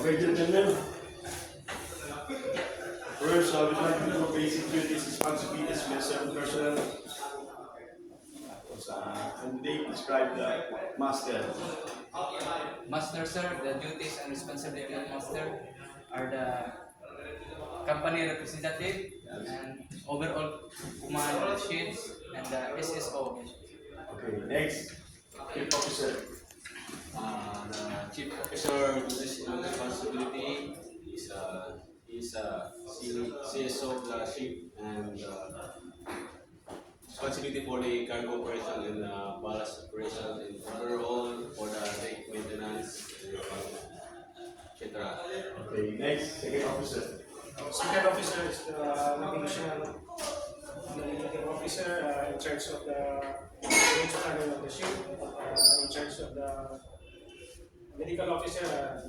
Okay, gentlemen. First, I would like to do basic duties, responsibilities, myself, personal. And they describe the master. Master, sir, the duties and responsibility of master are the company representative and overall command of the ships and the SSO. Okay, next. Chief officer. The chief officer duties and responsibility is CSO of the ship and responsibility for the cargo operation and ballast operation and overall for the deck maintenance, etc. Okay, next. Second officer. Second officer is the navigating officer in charge of the range planning of the ship, in charge of the medical officer,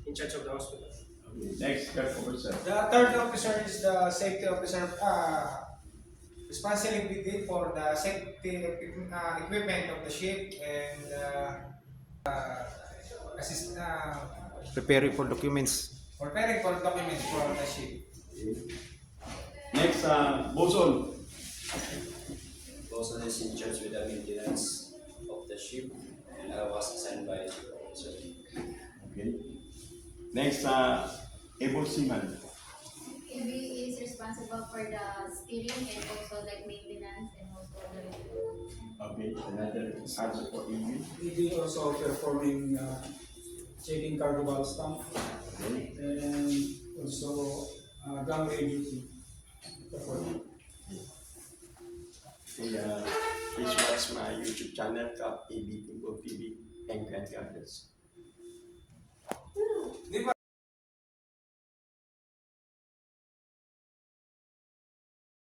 in charge of the hospital. Okay, next. Third officer. The third officer is the safety officer, responsibility for the safety equipment of the ship and assist, Preparing for documents. preparing for documents for the ship. Okay. Next, bosun. Bosun is in charge with the maintenance of the ship, and I was assigned by chief officer. Okay. Next, able seaman. EB is responsible for the steering and also like maintenance and also the Okay, another answer for EB. ED also performing checking cargo ballast tank Okay. and also gangway duty performing. Okay, please watch my YouTube channel, Cap AB Tinko TV and Grant Gardens.